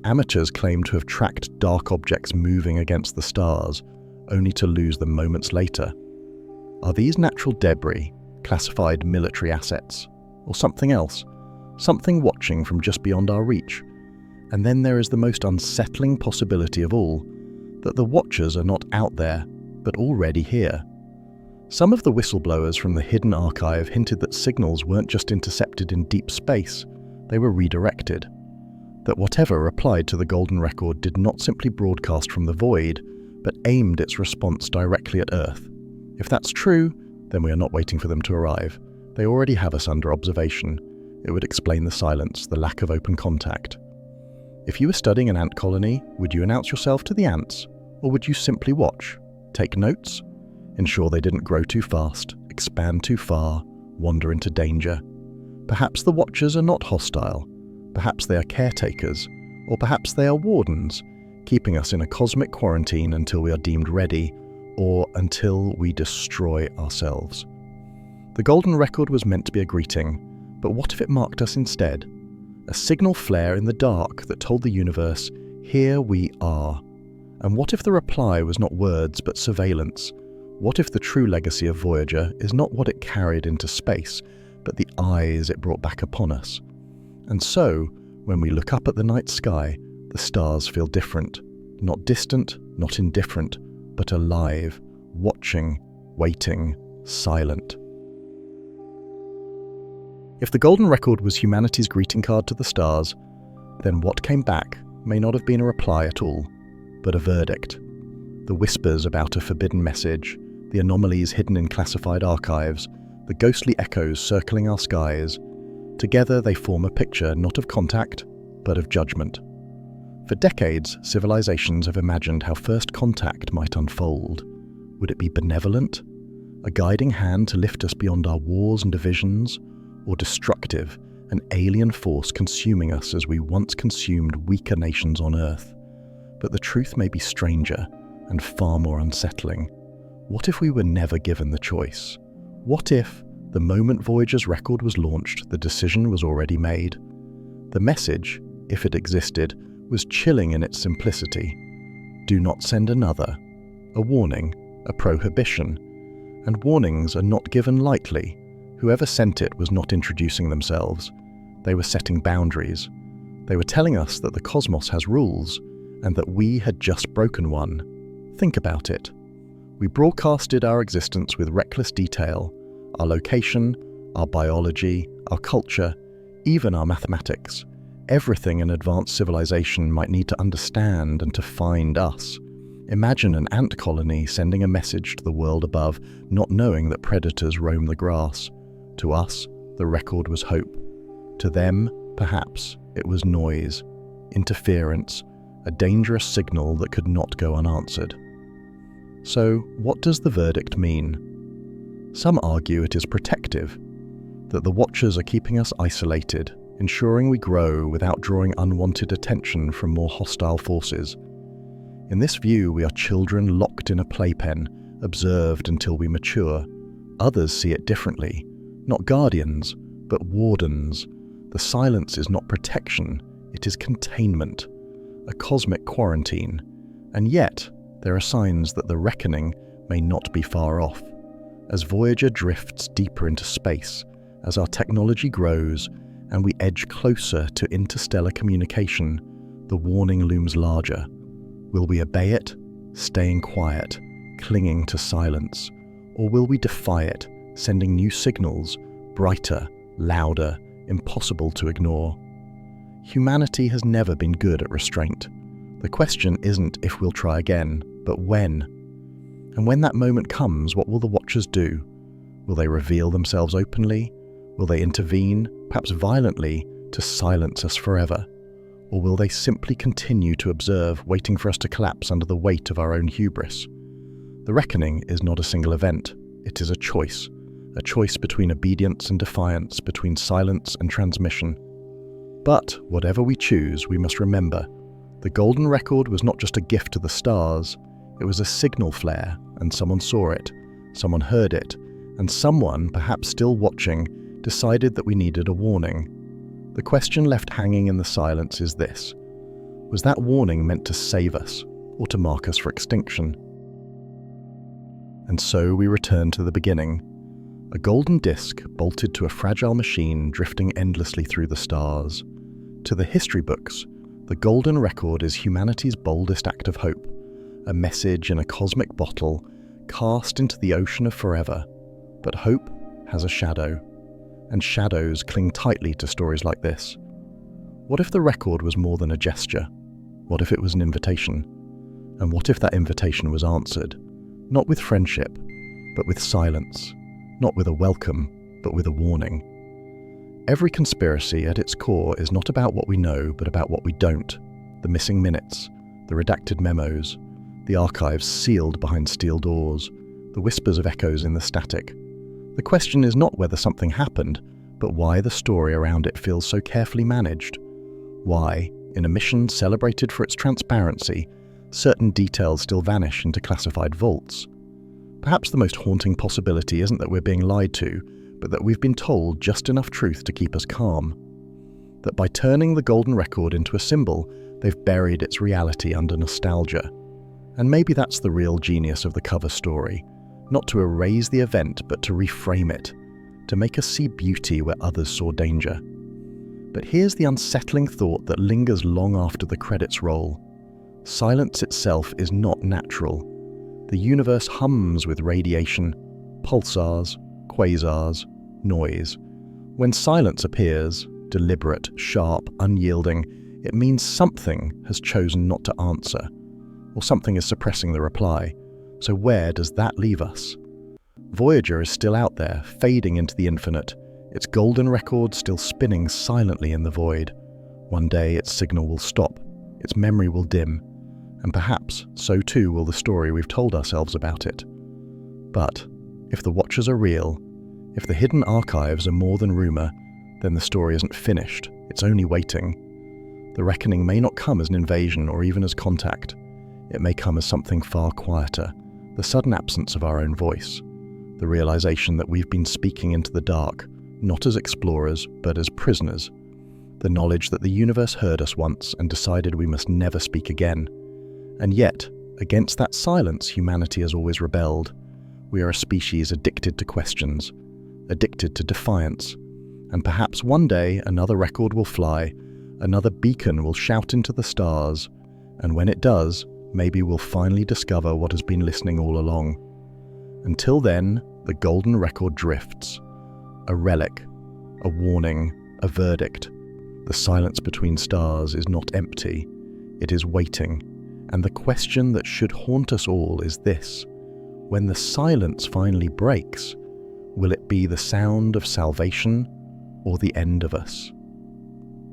Amateurs claim to have tracked dark objects moving against the stars, only to lose them moments later. Are these natural debris, classified military assets, or something else? Something watching from just beyond our reach? And then there is the most unsettling possibility of all, that the watchers are not out there, but already here. Some of the whistleblowers from the hidden archive hinted that signals weren't just intercepted in deep space, they were redirected. That whatever replied to the Golden Record did not simply broadcast from the void, but aimed its response directly at Earth. If that's true, then we are not waiting for them to arrive. They already have us under observation. It would explain the silence, the lack of open contact. If you were studying an ant colony, would you announce yourself to the ants? Or would you simply watch, take notes, ensure they didn't grow too fast, expand too far, wander into danger? Perhaps the watchers are not hostile. Perhaps they are caretakers, or perhaps they are wardens, keeping us in a cosmic quarantine until we are deemed ready, or until we destroy ourselves. The golden record was meant to be a greeting, but what if it marked us instead? A signal flare in the dark that told the universe, "Here we are." And what if the reply was not words but surveillance? What if the true legacy of Voyager is not what it carried into space, but the eyes it brought back upon us? And so, when we look up at the night sky, the stars feel different. Not distant, not indifferent, but alive, watching, waiting, silent. If the golden record was humanity's greeting card to the stars, then what came back may not have been a reply at all, but a verdict. The whispers about a forbidden message, the anomalies hidden in classified archives, the ghostly echoes circling our skies, together they form a picture not of contact, but of judgment. For decades, civilizations have imagined how first contact might unfold. Would it be benevolent? A guiding hand to lift us beyond our wars and divisions? Or destructive, an alien force consuming us as we once consumed weaker nations on Earth? But the truth may be stranger and far more unsettling. What if we were never given the choice? What if, the moment Voyager's record was launched, the decision was already made? The message, if it existed, was chilling in its simplicity. Do not send another. A warning, a prohibition. And warnings are not given lightly. Whoever sent it was not introducing themselves. They were setting boundaries. They were telling us that the cosmos has rules, and that we had just broken one. Think about it. We broadcasted our existence with reckless detail, our location, our biology, our culture, even our mathematics. Everything an advanced civilization might need to understand and to find us. Imagine an ant colony sending a message to the world above, not knowing that predators roam the grass. To us, the record was hope. To them, perhaps, it was noise, interference, a dangerous signal that could not go unanswered. So, what does the verdict mean? Some argue it is protective, that the Watchers are keeping us isolated, ensuring we grow without drawing unwanted attention from more hostile forces. In this view, we are children locked in a playpen, observed until we mature. Others see it differently. Not guardians, but wardens. The silence is not protection, it is containment, a cosmic quarantine. And yet, there are signs that the reckoning may not be far off. As Voyager drifts deeper into space, as our technology grows, and we edge closer to interstellar communication, the warning looms larger. Will we obey it, staying quiet, clinging to silence? Or will we defy it, sending new signals, brighter, louder, impossible to ignore? Humanity has never been good at restraint. The question isn't if we'll try again, but when. And when that moment comes, what will the Watchers do? Will they reveal themselves openly? Will they intervene, perhaps violently, to silence us forever? Or will they simply continue to observe, waiting for us to collapse under the weight of our own hubris? The reckoning is not a single event. It is a choice between obedience and defiance, between silence and transmission. But whatever we choose, we must remember, the golden record was not just a gift to the stars, it was a signal flare, and someone saw it, someone heard it, and someone, perhaps still watching, decided that we needed a warning. The question left hanging in the silence is this: was that warning meant to save us, or to mark us for extinction? And so we return to the beginning. A golden disk bolted to a fragile machine drifting endlessly through the stars. To the history books, the golden record is humanity's boldest act of hope, a message in a cosmic bottle cast into the ocean of forever. But hope has a shadow, and shadows cling tightly to stories like this. What if the record was more than a gesture? What if it was an invitation? And what if that invitation was answered, not with friendship, but with silence, not with a welcome, but with a warning? Every conspiracy at its core is not about what we know, but about what we don't. The missing minutes, the redacted memos, the archives sealed behind steel doors, the whispers of echoes in the static. The question is not whether something happened, but why the story around it feels so carefully managed. Why, in a mission celebrated for its transparency, certain details still vanish into classified vaults. Perhaps the most haunting possibility isn't that we're being lied to, but that we've been told just enough truth to keep us calm. That by turning the golden record into a symbol, they've buried its reality under nostalgia. And maybe that's the real genius of the cover story. Not to erase the event, but to reframe it. To make us see beauty where others saw danger. But here's the unsettling thought that lingers long after the credits roll. Silence itself is not natural. The universe hums with radiation, pulsars, quasars, noise. When silence appears, deliberate, sharp, unyielding, it means something has chosen not to answer, or something is suppressing the reply. So where does that leave us? Voyager is still out there, fading into the infinite, its golden record still spinning silently in the void. One day its signal will stop, its memory will dim, and perhaps so too will the story we've told ourselves about it. But if the Watchers are real, if the hidden archives are more than rumor, then the story isn't finished, it's only waiting. The reckoning may not come as an invasion or even as contact. It may come as something far quieter, the sudden absence of our own voice, the realization that we've been speaking into the dark, not as explorers, but as prisoners, the knowledge that the universe heard us once and decided we must never speak again. And yet, against that silence, humanity has always rebelled. We are a species addicted to questions, addicted to defiance. And perhaps one day another record will fly, another beacon will shout into the stars, and when it does, maybe we'll finally discover what has been listening all along. Until then, the golden record drifts. A relic, a warning, a verdict. The silence between stars is not empty, it is waiting. And the question that should haunt us all is this: when the silence finally breaks, will it be the sound of salvation or the end of us?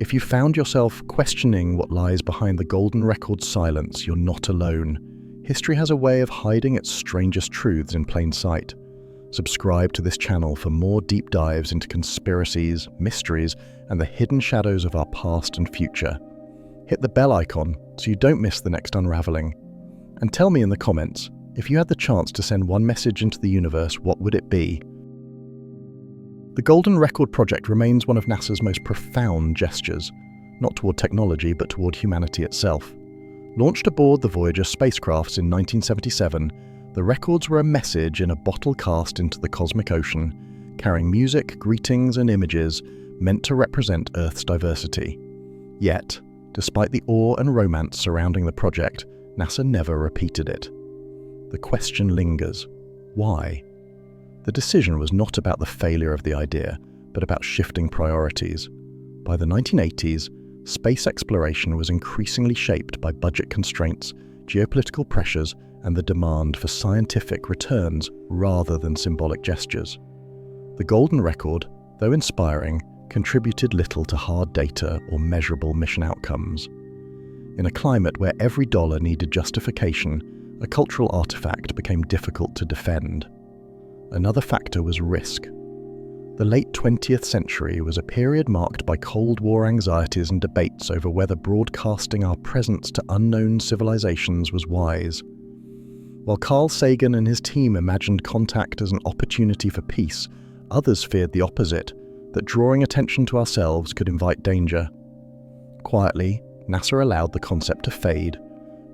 If you found yourself questioning what lies behind the golden record's silence, you're not alone. History has a way of hiding its strangest truths in plain sight. Subscribe to this channel for more deep dives into conspiracies, mysteries, and the hidden shadows of our past and future. Hit the bell icon so you don't miss the next Unraveling. And tell me in the comments, if you had the chance to send one message into the universe, what would it be? The Golden Record project remains one of NASA's most profound gestures, not toward technology but toward humanity itself. Launched aboard the Voyager spacecrafts in 1977, the records were a message in a bottle cast into the cosmic ocean, carrying music, greetings, and images meant to represent Earth's diversity. Yet, despite the awe and romance surrounding the project, NASA never repeated it. The question lingers: why? The decision was not about the failure of the idea, but about shifting priorities. By the 1980s, space exploration was increasingly shaped by budget constraints, geopolitical pressures, and the demand for scientific returns rather than symbolic gestures. The Golden Record, though inspiring, contributed little to hard data or measurable mission outcomes. In a climate where every dollar needed justification, a cultural artifact became difficult to defend. Another factor was risk. The late 20th century was a period marked by Cold War anxieties and debates over whether broadcasting our presence to unknown civilizations was wise. While Carl Sagan and his team imagined contact as an opportunity for peace, others feared the opposite, that drawing attention to ourselves could invite danger. Quietly, NASA allowed the concept to fade,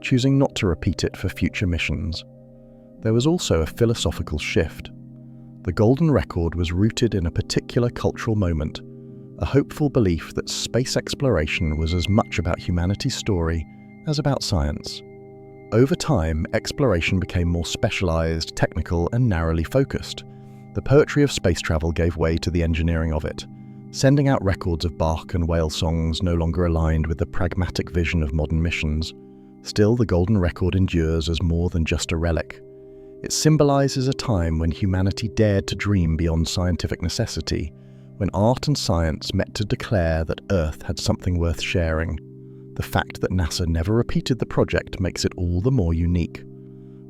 choosing not to repeat it for future missions. There was also a philosophical shift. The Golden Record was rooted in a particular cultural moment, a hopeful belief that space exploration was as much about humanity's story as about science. Over time, exploration became more specialized, technical, and narrowly focused. The poetry of space travel gave way to the engineering of it, sending out records of Bach and whale songs no longer aligned with the pragmatic vision of modern missions. Still, the Golden Record endures as more than just a relic. It symbolizes a time when humanity dared to dream beyond scientific necessity, when art and science met to declare that Earth had something worth sharing. The fact that NASA never repeated the project makes it all the more unique.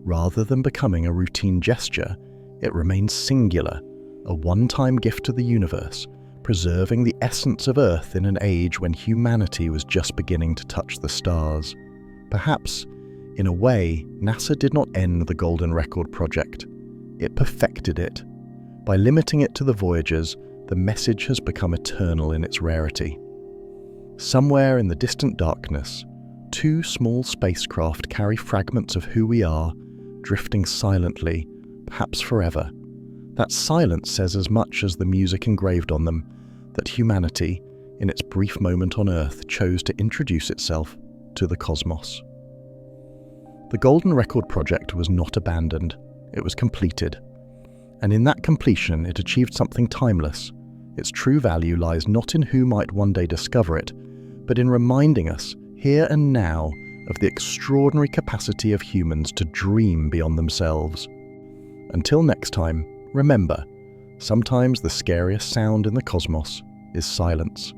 Rather than becoming a routine gesture, it remains singular, a one-time gift to the universe, preserving the essence of Earth in an age when humanity was just beginning to touch the stars. Perhaps, in a way, NASA did not end the Golden Record project. It perfected it. By limiting it to the Voyagers, the message has become eternal in its rarity. Somewhere in the distant darkness, two small spacecraft carry fragments of who we are, drifting silently, perhaps forever. That silence says as much as the music engraved on them, that humanity, in its brief moment on Earth, chose to introduce itself to the cosmos. The Golden Record project was not abandoned, it was completed. And in that completion, it achieved something timeless. Its true value lies not in who might one day discover it, but in reminding us, here and now, of the extraordinary capacity of humans to dream beyond themselves. Until next time, remember, sometimes the scariest sound in the cosmos is silence.